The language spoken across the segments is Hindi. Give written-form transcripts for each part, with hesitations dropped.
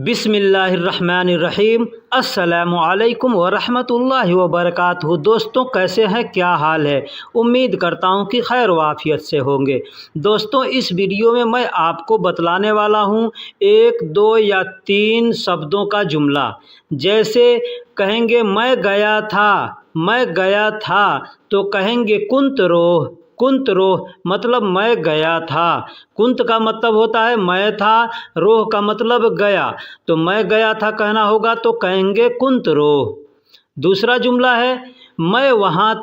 बिस्मिल्लाहिर्रहमानिर्रहीम। अस्सलामुअलैकुम वरहमतुल्लाहि वबरकातुहू। दोस्तों, कैसे हैं, क्या हाल है? उम्मीद करता हूं कि खैर वाफियत से होंगे। दोस्तों, इस वीडियो में मैं आपको बतलाने वाला हूं 1, 2 या 3 शब्दों का जुमला। जैसे कहेंगे मैं गया था तो कहेंगे कुंत रोह। कुंत रोह मतलब मैं गया था। कुंत का मतलब होता है मैं था, रोह का मतलब गया। तो मैं गया था कहना होगा तो कहेंगे कुंत रोह। दूसरा जुमला है मैं वहाँ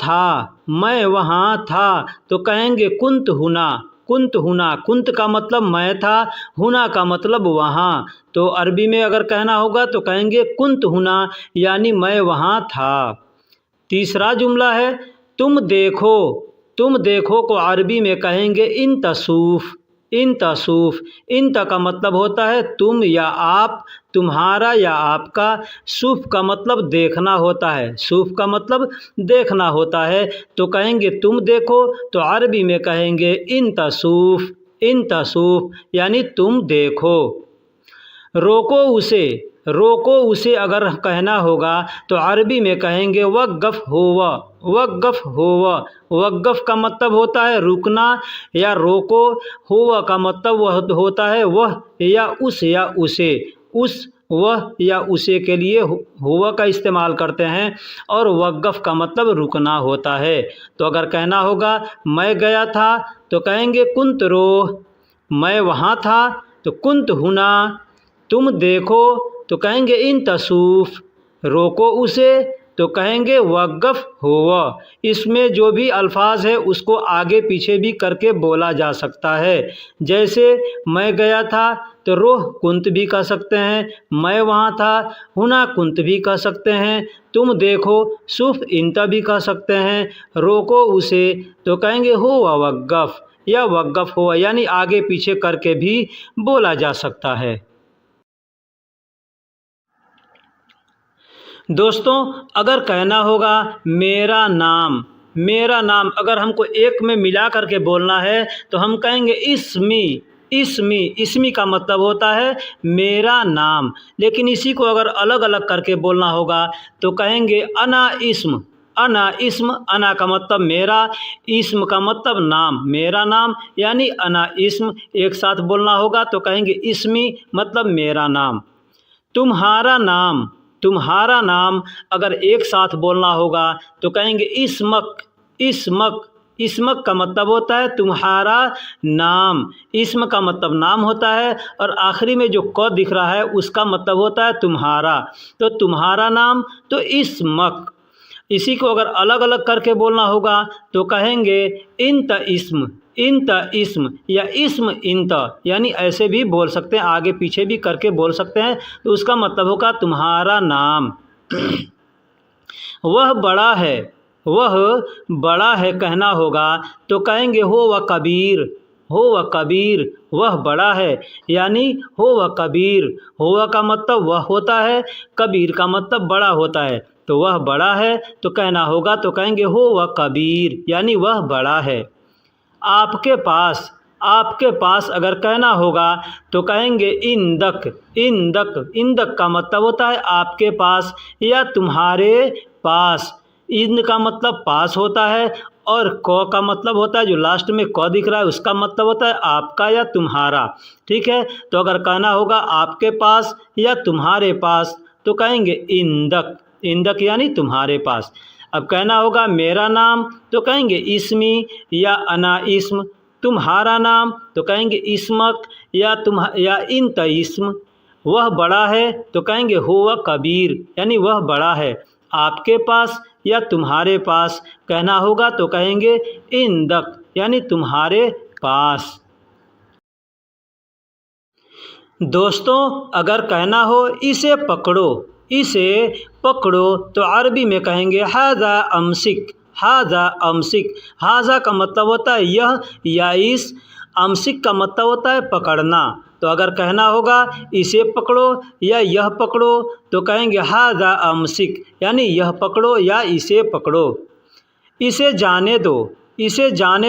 था तो कहेंगे कुंत हुना। कुंत हुना, कुंत का मतलब मैं था, हुना का मतलब वहाँ। तो अरबी में अगर कहना होगा तो कहेंगे कुंत हुना, यानी मैं वहाँ था। तीसरा जुमला है तुम देखो को अरबी में कहेंगे इन तसूफ। इन तसूफ, इंत का मतलब होता है तुम या आप, तुम्हारा या आपका। सूफ का मतलब देखना होता है, सूफ का मतलब देखना होता है। तो कहेंगे तुम देखो तो अरबी में कहेंगे इन तसूफ। इन तसूफ यानी तुम देखो। रोको उसे अगर कहना होगा तो अरबी में कहेंगे वक़्फ़ हुवा। वक़्फ़ हुवा, वक़्फ़ का मतलब होता है रुकना या रोको। हुवा का मतलब वह होता है वह या उस या उसे। उस, वह या उसे के लिए हुआ का इस्तेमाल करते हैं। और वक़्फ़ का मतलब रुकना होता है। तो अगर कहना होगा मैं गया था तो कहेंगे कुंत रोह। मैं वहाँ था तो कुंत हुना। तुम देखो तो कहेंगे इन तसूफ। रोको उसे तो कहेंगे वक़्फ़ हुवा। इसमें जो भी अल्फाज है उसको आगे पीछे भी करके बोला जा सकता है। जैसे मैं गया था तो रोह कुंत भी कह सकते हैं, मैं वहाँ था हुना कुंत भी कह सकते हैं, तुम देखो सुफ इंता भी कह सकते हैं, रोको उसे तो कहेंगे हुवा वक़्फ़ या वक़्फ़ हुआ, यानी आगे पीछे करके भी बोला जा सकता है। दोस्तों, अगर कहना होगा मेरा नाम अगर हमको एक में मिला करके बोलना है तो हम कहेंगे इसमी का मतलब होता है मेरा नाम। लेकिन इसी को अगर अलग अलग करके बोलना होगा तो कहेंगे अना इस्म। अना का मतलब मेरा, इस्म का मतलब नाम, मेरा नाम यानी अना इस्म। एक साथ बोलना होगा तो कहेंगे इस्मी मतलब मेरा नाम। तुम्हारा नाम अगर एक साथ बोलना होगा तो कहेंगे इस्मक का मतलब होता है तुम्हारा नाम। इस्म का मतलब नाम होता है और आखिरी में जो क दिख रहा है उसका मतलब होता है तुम्हारा। तो तुम्हारा नाम तो इस्मक। इसी को अगर अलग अलग करके बोलना होगा तो कहेंगे इंत इस्म या इस्म इंत, यानी ऐसे भी बोल सकते हैं, आगे पीछे भी करके बोल सकते हैं। तो उसका मतलब होगा तुम्हारा नाम। वह बड़ा है कहना होगा तो कहेंगे हो व कबीर। वह बड़ा है यानी हो व कबीर। हुआ का मतलब वह होता है, कबीर का मतलब बड़ा होता है। तो वह बड़ा है तो कहना होगा तो कहेंगे हो व कबीर, यानी वह बड़ा है। आपके पास अगर कहना होगा तो कहेंगे इंदक का मतलब होता है आपके पास या तुम्हारे पास। इंद का मतलब पास होता है और क का मतलब होता है जो लास्ट में क दिख रहा है उसका मतलब होता है आपका या तुम्हारा। ठीक है, तो अगर कहना होगा आपके पास या तुम्हारे पास तो कहेंगे इंदक यानी तुम्हारे पास। अब कहना होगा मेरा नाम तो कहेंगे इस्मी या अना इस्म। तुम्हारा नाम तो कहेंगे इस्मक या इंत इस्म। वह बड़ा है तो कहेंगे हुवा कबीर, यानी वह बड़ा है। आपके पास या तुम्हारे पास कहना होगा तो कहेंगे इंदक, यानी तुम्हारे पास। दोस्तों, अगर कहना हो इसे पकड़ो तो अरबी में कहेंगे हाजा अमसिक। हाजा का मतलब होता है यह या इस, अमसिक का मतलब होता है पकड़ना। तो अगर कहना होगा इसे पकड़ो या यह पकड़ो तो कहेंगे हाजा अमसिक, यानी यह पकड़ो या इसे पकड़ो। इसे जाने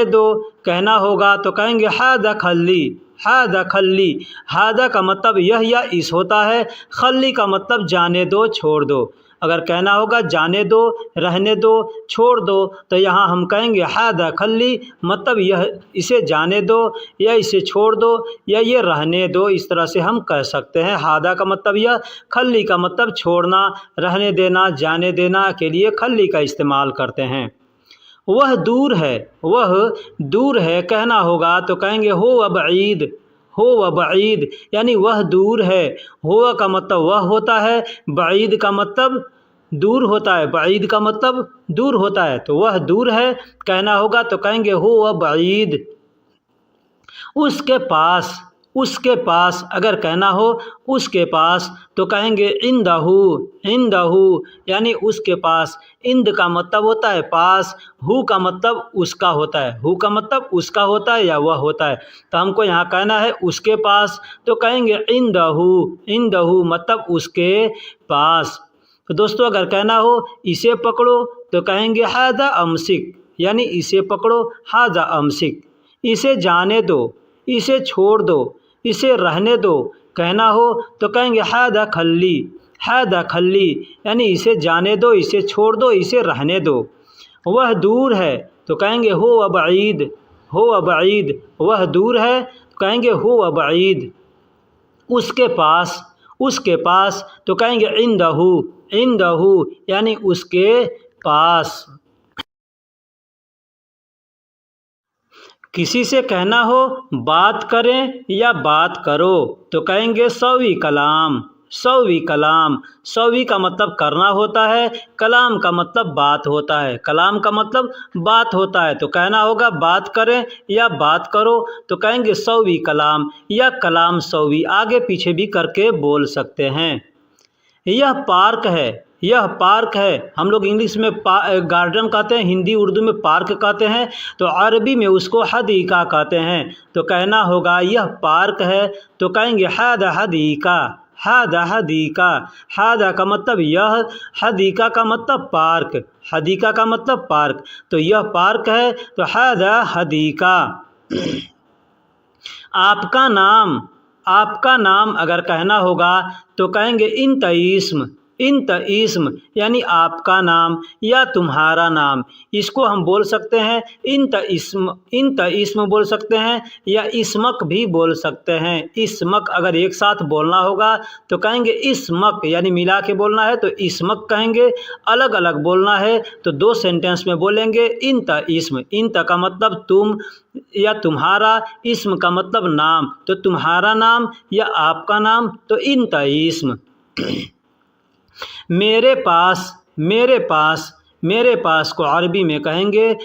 दो कहना होगा तो कहेंगे हाजा खल्ली। हादा खल्ली। हादा का मतलब यह या इस होता है। खल्ली का मतलब जाने दो, छोड़ दो। अगर कहना होगा जाने दो, रहने दो, छोड़ दो, तो यहाँ हम कहेंगे हादा खल्ली, मतलब यह इसे जाने दो या इसे छोड़ दो या ये रहने दो। इस तरह से हम कह सकते हैं। हादा का मतलब यह, खल्ली का मतलब छोड़ना, रहने देना, जाने देना के लिए खल्ली का इस्तेमाल करते हैं। वह दूर है, वह दूर है कहना होगा तो कहेंगे हो बईद, हो बईद, यानी वह दूर है। हो का मतलब वह होता है, बईद का मतलब दूर होता है, बईद का मतलब दूर होता है। तो वह दूर है कहना होगा तो कहेंगे हो बईद। उसके पास, उसके पास अगर कहना हो उसके पास तो कहेंगे इंदहू, इंदहू, यानी उसके पास। इंद का मतलब होता है पास, हु का मतलब उसका होता है, हु का मतलब उसका होता है या वह होता है। तो हमको यहाँ कहना है उसके पास तो कहेंगे इंदहू, इंदहू मतलब उसके पास। तो दोस्तों अगर कहना हो इसे पकड़ो तो कहेंगे हादा अमसिक, यानी इसे पकड़ो, हादा अमसिक। इसे जाने दो, इसे छोड़ दो, इसे रहने दो कहना हो तो कहेंगे हादा खल्ली, हादा खल्ली, यानी इसे जाने दो, इसे छोड़ दो, इसे रहने दो। वह दूर है तो कहेंगे हो बईद, हो बईद, वह दूर है तो कहेंगे हो बईद। उसके पास, उसके पास तो कहेंगे इंदहू, इंदहू, यानी उसके पास। किसी से कहना हो बात करें या बात करो तो कहेंगे सवी कलाम, सवी कलाम। सवी का मतलब करना होता है, कलाम का मतलब बात होता है, कलाम का मतलब बात होता है। तो कहना होगा बात करें या बात करो तो कहेंगे सवी कलाम या कलाम सवी, आगे पीछे भी करके बोल सकते हैं। यह पार्क है, यह पार्क है, हम लोग इंग्लिश में गार्डन कहते हैं, हिंदी उर्दू में पार्क कहते हैं, तो अरबी में उसको हदीका कहते हैं। तो कहना होगा यह पार्क है तो कहेंगे हादा हदीका, हादा हदीका। हादा का मतलब यह, हदीका का मतलब पार्क, हदीका का मतलब पार्क। तो यह पार्क है तो हादा हदीका। आपका नाम, आपका नाम अगर कहना होगा तो कहेंगे इंत इस्म, इंत इस्म, यानी आपका नाम या तुम्हारा नाम। इसको हम बोल सकते हैं इंत इस्म, इंत इस्म बोल सकते हैं या इस्मक भी बोल सकते हैं। इस्मक अगर एक साथ बोलना होगा तो कहेंगे इस्मक, यानी मिला के बोलना है तो इस्मक कहेंगे। अलग अलग बोलना है तो दो सेंटेंस में बोलेंगे इंत इस्म। इंत का मतलब तुम या तुम्हारा, इस्म का मतलब नाम, तो तुम्हारा नाम या आपका नाम तो इंत इस्म। मेरे पास, मेरे पास, मेरे पास को अरबी में कहेंगे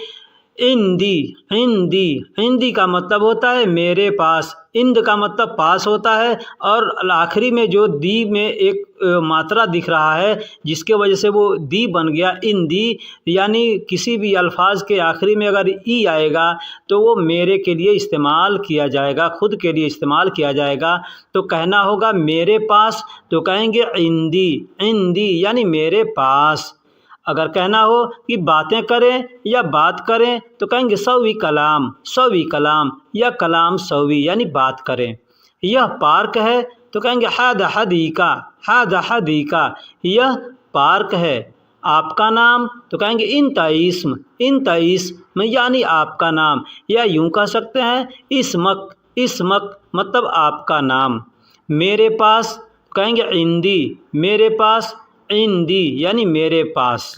इंदी, इंदी, इंदी का मतलब होता है मेरे पास, इंद का मतलब पास होता है। और आखिरी में जो दी में एक मात्रा दिख रहा है जिसके वजह से वो दी बन गया इंदी, यानी किसी भी अल्फाज के आखिरी में अगर ई आएगा तो वो मेरे के लिए इस्तेमाल किया जाएगा, खुद के लिए इस्तेमाल किया जाएगा। तो कहना होगा मेरे पास तो कहेंगे इंदी, इंदी, यानी मेरे पास। अगर कहना हो कि बातें करें या बात करें तो कहेंगे सवी कलाम, सवी कलाम या कलाम सवी, यानी बात करें। यह पार्क है तो कहेंगे हादा हदीका, हादा हदीका, यह पार्क है। आपका नाम तो कहेंगे इंत इस्म, इंत इस्म, यानी आपका नाम, या यूं कह सकते हैं इस्मक, इस्मक मतलब आपका नाम। मेरे पास कहेंगे इंदी, मेरे पास इंदी, यानी मेरे पास।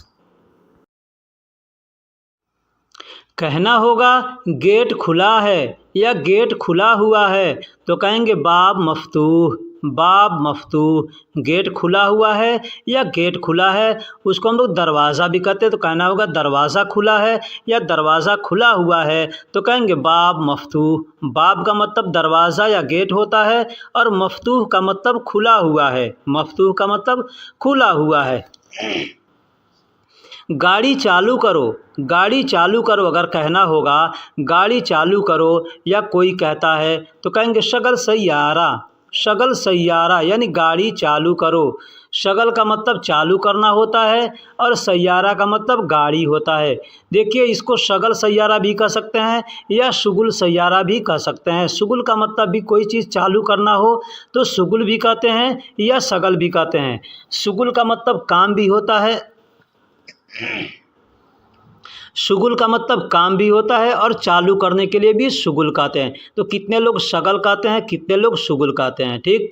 कहना होगा गेट खुला है या गेट खुला हुआ है तो कहेंगे बाब मफ्तूह, बाब मफ्तूह। गेट खुला हुआ है या गेट खुला है, उसको हम लोग दरवाज़ा भी कहते हैं तो कहना होगा दरवाज़ा खुला है या दरवाज़ा खुला हुआ है तो कहेंगे बाब मफ्तूह। बाब का मतलब दरवाज़ा या गेट होता है और मफ्तूह का मतलब खुला हुआ है, मफ्तूह का मतलब खुला हुआ है। गाड़ी चालू करो, गाड़ी चालू करो अगर कहना होगा गाड़ी चालू करो या कोई कहता है तो कहेंगे शगल सैयारा, शगल सैयारा, यानी गाड़ी चालू करो। शगल का मतलब चालू करना होता है और सैयारा का मतलब गाड़ी होता है। देखिए, इसको शगल सैयारा भी कह सकते हैं या शुगुल सैयारा भी कह सकते हैं। शुगुल का मतलब भी कोई चीज़ चालू करना हो तो शुगुल भी कहते हैं या शगल भी कहते हैं। शुगुल का मतलब काम भी होता है, शुगुल का मतलब काम भी होता है और चालू करने के लिए भी शुगुल कहते हैं। तो कितने लोग शगल कहते हैं, कितने लोग शुगुल कहते हैं। ठीक।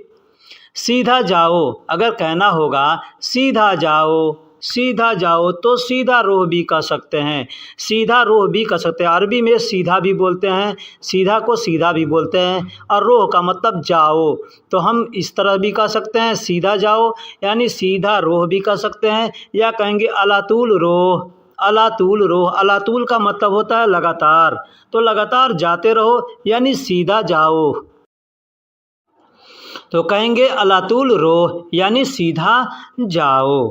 सीधा जाओ, अगर कहना होगा सीधा जाओ, सीधा जाओ तो सीधा रोह भी कह सकते हैं, सीधा रोह भी कह सकते हैं। अरबी में सीधा भी बोलते हैं, सीधा को सीधा भी बोलते हैं। और रोह का मतलब जाओ, तो हम इस तरह भी कह सकते हैं सीधा जाओ यानी सीधा रोह भी कह सकते हैं, या कहेंगे अलातूल रोह, अलातूल रोह। अलातूल का मतलब होता है लगातार, तो लगातार जाते रहो यानी सीधा जाओ, तो कहेंगे अलातूल रोह यानी सीधा जाओ।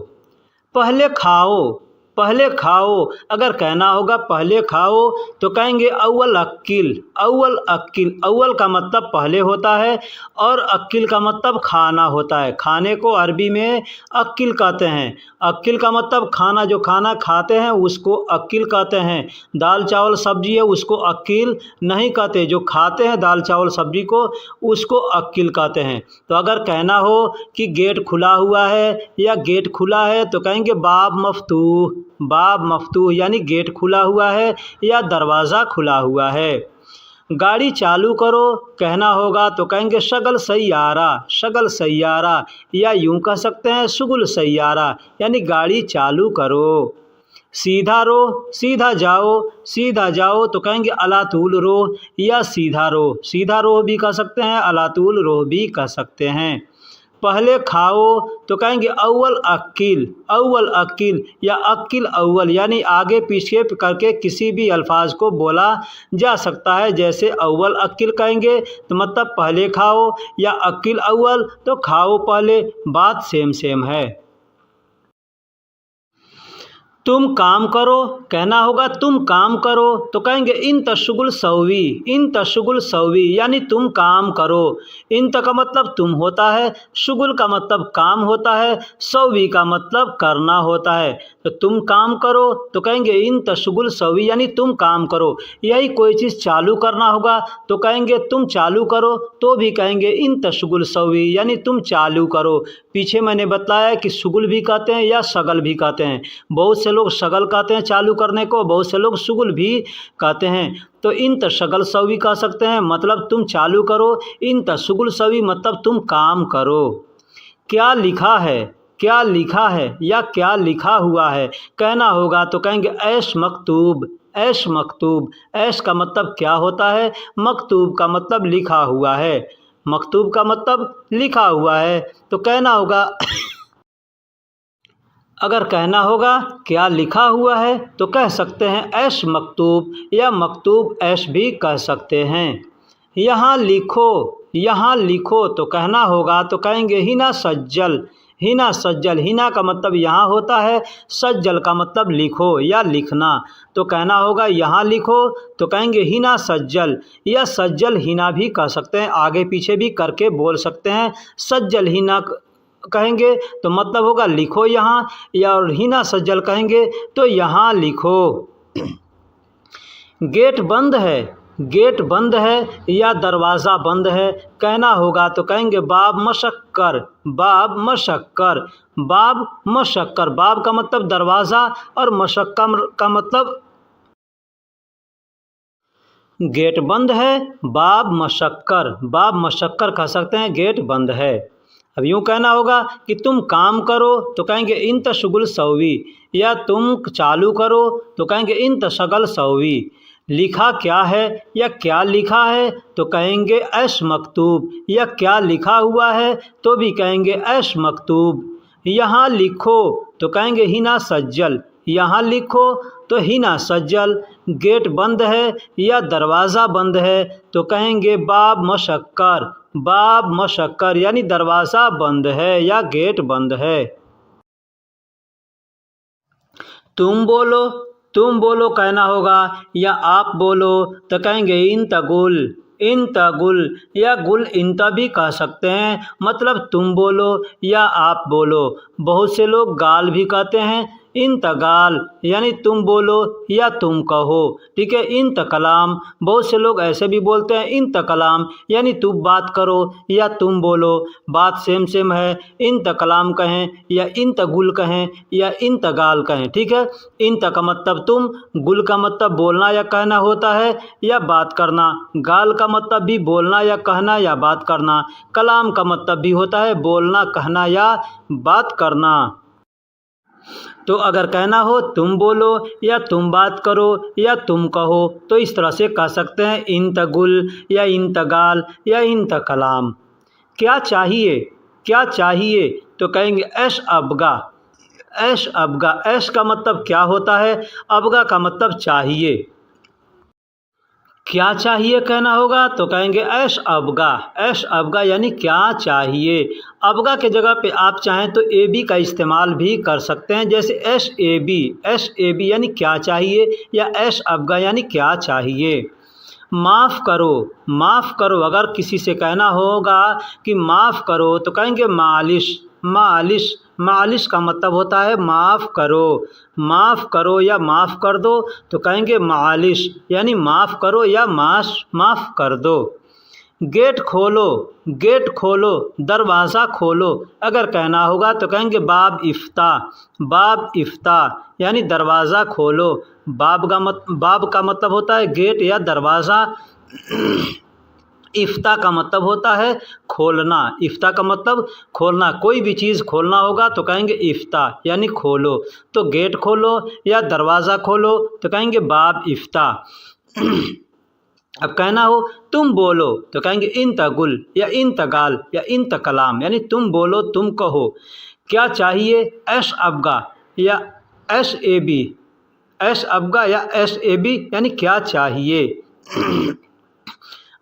पहले खाओ, पहले खाओ, अगर कहना होगा पहले खाओ तो कहेंगे अव्वल अक्किल, अव्वल अक्किल। अव्वल का मतलब पहले होता है और अक्किल का मतलब खाना होता है। खाने को अरबी में अक्किल कहते हैं। अक्किल का मतलब खाना, जो खाना खाते हैं उसको अक्किल कहते हैं। दाल चावल सब्जी है उसको अक्किल नहीं कहते, जो खाते हैं दाल चावल सब्जी को उसको अक्किल कहते हैं। तो अगर कहना हो कि गेट खुला हुआ है या गेट खुला है तो कहेंगे बाब मफ्तूह, बाब मफ्तूह यानी गेट खुला हुआ है या दरवाज़ा खुला हुआ है। गाड़ी चालू करो कहना होगा तो कहेंगे शगल सैयारा, शगल सैयारा, या यूं कह सकते हैं शुगुल सैयारा यानी गाड़ी चालू करो। सीधा रो, सीधा जाओ, सीधा जाओ तो कहेंगे अलातूल रोह या सीधा रोह। सीधा रोह भी कह सकते हैं, अलातूल रोह भी कह सकते हैं। पहले खाओ तो कहेंगे अव्वल अक्किल, अव्वल अक्किल या अक्किल अव्वल यानी आगे पीछे करके किसी भी अल्फाज को बोला जा सकता है। जैसे अव्वल अक्किल कहेंगे तो मतलब पहले खाओ, या अक्किल अव्वल तो खाओ पहले, बात सेम सेम है। तुम काम करो कहना होगा तुम काम करो तो कहेंगे इन तशुगुल सवी, इन तशुगुल सवी यानी तुम काम करो। इन का मतलब तुम होता है, शुगुल का मतलब काम होता है, सवी का मतलब करना होता है। तो तुम काम करो तो कहेंगे इन तशुगुल सवी यानी तुम काम करो। यही कोई चीज़ चालू करना होगा तो कहेंगे तुम चालू करो, तो भी कहेंगे इन तशुगुल सवी यानी तुम चालू करो। पीछे मैंने बताया कि शुगुल भी कहते हैं या शगल भी कहते हैं। बहुत से लोग शगल कहते हैं चालू करने को, बहुत से लोग शुगुल भी कहते हैं। तो इन तशगल सवी कह सकते हैं मतलब तुम चालू करो, इन तशुगुल सवी मतलब तुम काम करो। क्या लिखा है, क्या लिखा है या क्या लिखा हुआ है कहना होगा तो कहेंगे ऐश मकतूब, ऐश मकतूब। ऐश का मतलब क्या होता है, मकतूब का मतलब लिखा हुआ है, मकतूब का मतलब लिखा हुआ है। तो कहना होगा अगर कहना होगा क्या लिखा हुआ है तो कह सकते हैं ऐश मकतूब, या मकतूब ऐश भी कह सकते हैं। यहाँ लिखो, यहाँ लिखो तो कहना होगा तो कहेंगे हिना सज्जल, हिना सज्जल। हिना का मतलब यहाँ होता है, सज्जल का मतलब लिखो या लिखना। तो कहना होगा यहाँ लिखो तो कहेंगे हिना सज्जल, या सज्जल हिना भी कह सकते हैं, आगे पीछे भी करके बोल सकते हैं। सज्जल हिना कहेंगे तो मतलब होगा लिखो यहाँ, या और हिना सज्जल कहेंगे तो यहाँ लिखो। गेट बंद है, गेट बंद है या दरवाज़ा बंद है कहना होगा तो कहेंगे बाब मशक्कर, बाब मशक्कर, बाब मशक्कर। बाब का मतलब दरवाज़ा और मशक्कर का मतलब गेट बंद है, बाब मशक्कर, बाब मशक्कर कह सकते हैं गेट बंद है। अब यूँ कहना होगा कि तुम काम करो तो कहेंगे इन तशगुल सवी, या तुम चालू करो तो कहेंगे इन तशगल सवी। लिखा क्या है या क्या लिखा है तो कहेंगे ऐश मकतूब, या क्या लिखा हुआ है तो भी कहेंगे ऐश मकतूब। यहाँ लिखो तो कहेंगे हिना सज्जल, यहाँ लिखो तो हिना सज्जल। गेट बंद है या दरवाज़ा बंद है तो कहेंगे बाब मशक्कर, बाब मशक्कर यानी दरवाज़ा बंद है या गेट बंद है। तुम बोलो, तुम बोलो कहना होगा या आप बोलो तो कहेंगे इन तगुल, इंत गुल या गुल इंत भी कह सकते हैं, मतलब तुम बोलो या आप बोलो। बहुत से लोग गाल भी कहते हैं, इंत गाल यानी तुम बोलो या तुम कहो। ठीक है, इंत कलाम, बहुत से लोग ऐसे भी बोलते हैं इंत कलाम यानी तुम बात करो या तुम बोलो, बात सेम सेम है। इंत कलाम कहें या इंत गुल कहें या इंत गाल कहें। ठीक है, इंत का मतलब तुम, गुल का मतलब बोलना या कहना होता है या बात करना, गाल का मतलब भी बोलना या कहना या बात करना, कलाम का मतलब भी होता है बोलना कहना या बात करना। तो अगर कहना हो तुम बोलो या तुम बात करो या तुम कहो तो इस तरह से कह सकते हैं इंत गुल या इंत गाल या इंत कलाम। क्या चाहिए, क्या चाहिए तो कहेंगे ऐश अबगा। ऐश अबगा, ऐश का मतलब क्या होता है, अबगा का मतलब चाहिए। क्या चाहिए कहना होगा तो कहेंगे ऐश अबगा। ऐश अबगा यानी क्या चाहिए। अबगा के जगह पे आप चाहें तो ए बी का इस्तेमाल भी कर सकते हैं, जैसे एश A B. Ash A B यानी क्या चाहिए या ऐश अबगा यानी क्या चाहिए। माफ़ करो, माफ़ करो, अगर किसी से कहना होगा कि माफ़ करो तो कहेंगे मालिश। मालिश, मालिश का मतलब होता है माफ़ करो। माफ़ करो या माफ़ कर दो तो कहेंगे मालिश यानी माफ़ करो या माफ़ कर दो। गेट खोलो, गेट खोलो, दरवाज़ा खोलो, अगर कहना होगा तो कहेंगे बाब इफ्ता। बाब इफ्ता यानी दरवाज़ा खोलो। बाब का मतलब होता है गेट या दरवाज़ा। इफ्ता का मतलब होता है खोलना। इफ्ता का मतलब खोलना, कोई भी चीज़ खोलना होगा तो कहेंगे इफ्ता यानी खोलो। तो गेट खोलो या दरवाज़ा खोलो तो कहेंगे बाब इफ्ता। अब कहना हो तुम बोलो तो कहेंगे इंत गुल या इंत गाल या इंत कलाम यानी तुम बोलो तुम कहो। क्या चाहिए, ऐश अबगा या ऐश ए बी। ऐश अबगा या ऐश ए बी यानी क्या चाहिए।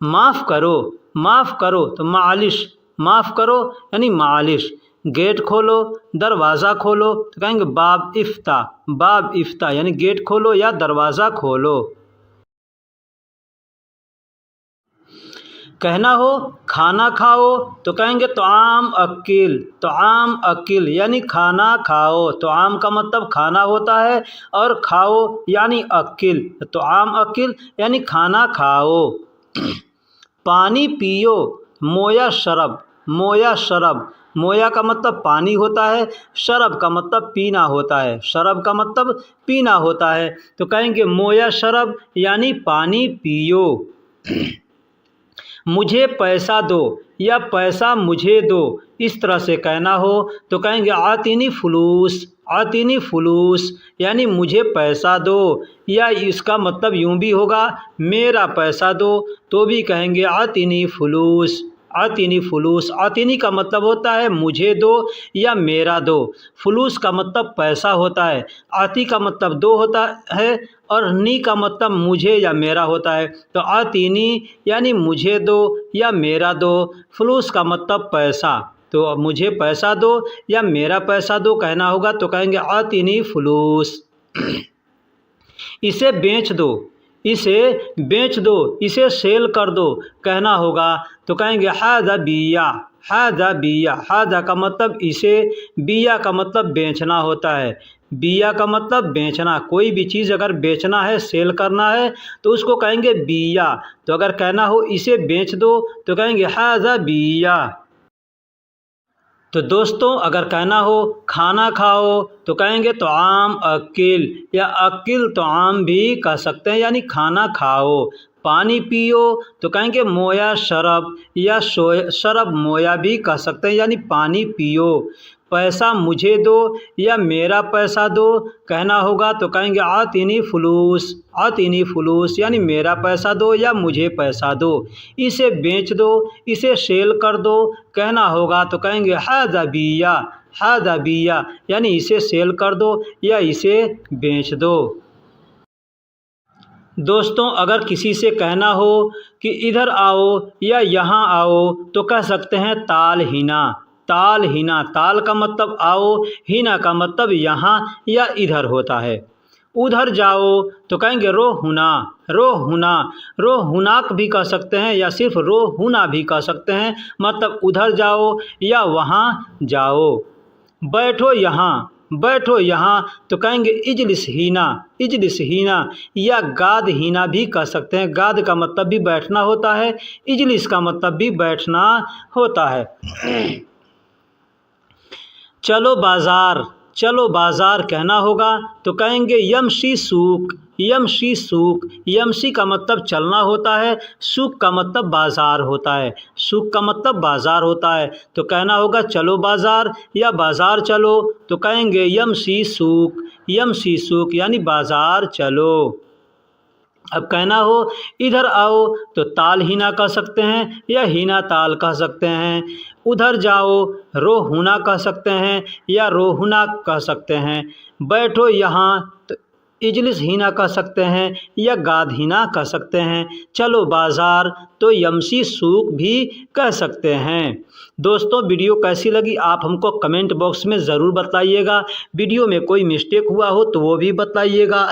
माफ़ करो, माफ़ करो तो मालिश। माफ़ करो यानी मालिश। गेट खोलो, दरवाज़ा खोलो तो कहेंगे बाब इफ्ता। बाब इफ्ता यानी गेट खोलो या दरवाज़ा खोलो। कहना हो खाना खाओ तो कहेंगे तोआम अकिल। तोआम अकिल यानी खाना खाओ। तोआम का मतलब खाना होता है और खाओ यानी अकिल। तोआम अकिल यानी खाना खाओ। पानी पियो, मोया शरब। मोया शरब, मोया का मतलब पानी होता है, शरब का मतलब पीना होता है। शरब का मतलब पीना होता है तो कहेंगे मोया शरब यानी पानी पियो। मुझे पैसा दो या पैसा मुझे दो, इस तरह से कहना हो तो कहेंगे आतिनी फुलूस। आतिनी फुलूस यानी मुझे पैसा दो, या इसका मतलब यूँ भी होगा मेरा पैसा दो तो भी कहेंगे आतिनी फुलूस। आतिनी फुलूस, आतिनी का मतलब होता है मुझे दो या मेरा दो। फुलूस का मतलब पैसा होता है। आती का मतलब दो होता है और नी का मतलब मुझे या मेरा होता है। तो आतिनी यानी मुझे दो या मेरा दो, फुलूस का मतलब पैसा। तो मुझे पैसा दो या मेरा पैसा दो कहना होगा तो कहेंगे आतिनी फुलूस। इसे बेच दो, इसे बेच दो, इसे सेल कर दो कहना होगा तो कहेंगे हादा बिया। हादा बिया, हादा का मतलब इसे, बिया का मतलब बेचना होता है। बिया का मतलब बेचना, कोई भी चीज़ अगर बेचना है सेल करना है तो उसको कहेंगे बिया। तो अगर कहना हो इसे बेच दो तो कहेंगे हादा बिया। तो दोस्तों अगर कहना हो खाना खाओ तो कहेंगे तो आम अकिल, या अकिल तो आम भी कह सकते हैं यानी खाना खाओ। पानी पियो तो कहेंगे मोया शरब, या शरब मोया भी कह सकते हैं यानी पानी पियो। पैसा मुझे दो या मेरा पैसा दो कहना होगा तो कहेंगे आतिनी फुलूस। आतिनी फुलूस यानी मेरा पैसा दो या मुझे पैसा दो। इसे बेच दो, इसे सेल कर दो कहना होगा तो कहेंगे हादा बिया। हादा बिया यानी इसे सेल कर दो या इसे बेच दो। दोस्तों अगर किसी से कहना हो कि इधर आओ या यहाँ आओ तो कह सकते हैं ताल हिना। ताल हिना, ताल का मतलब आओ, हिना का मतलब यहाँ या इधर होता है। उधर जाओ तो कहेंगे रोहुना, रोहुना। रोहुनाक भी कह सकते हैं या सिर्फ रोहुना भी कह सकते हैं, मतलब उधर जाओ या वहाँ जाओ। बैठो यहाँ, बैठो यहाँ तो कहेंगे इजलिस हीना, इजलिस हीना, या गाद हीना भी कह सकते हैं। गाद का मतलब भी बैठना होता है, इजलिस का मतलब भी बैठना होता है। चलो बाज़ार, चलो बाज़ार कहना होगा तो कहेंगे यमशी सूक, यमशी सूक। यमशी का मतलब चलना होता है, सूक का मतलब बाज़ार होता है, सूक का मतलब बाज़ार होता है। तो कहना होगा चलो बाज़ार या बाज़ार चलो तो कहेंगे यमशी सूक, यमशी सूक यानी बाज़ार चलो। अब कहना हो इधर आओ तो ताल हीना कह सकते हैं या हीना ताल कह सकते हैं। उधर जाओ रोहुना कह सकते हैं या रोहुना कह सकते हैं। बैठो यहाँ तो इजलिस हीना कह सकते हैं या गाद हीना कह सकते हैं। चलो बाज़ार तो यमशी सूक भी कह सकते हैं। दोस्तों वीडियो कैसी लगी आप हमको कमेंट बॉक्स में ज़रूर बताइएगा। वीडियो में कोई मिस्टेक हुआ हो तो वो भी बताइएगा।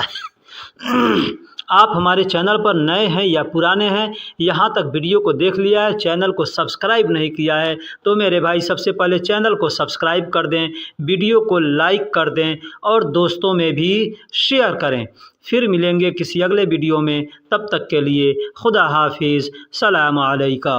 आप हमारे चैनल पर नए हैं या पुराने हैं, यहाँ तक वीडियो को देख लिया है, चैनल को सब्सक्राइब नहीं किया है तो मेरे भाई सबसे पहले चैनल को सब्सक्राइब कर दें, वीडियो को लाइक कर दें और दोस्तों में भी शेयर करें। फिर मिलेंगे किसी अगले वीडियो में, तब तक के लिए खुदा हाफिज़, सलाम अलैका।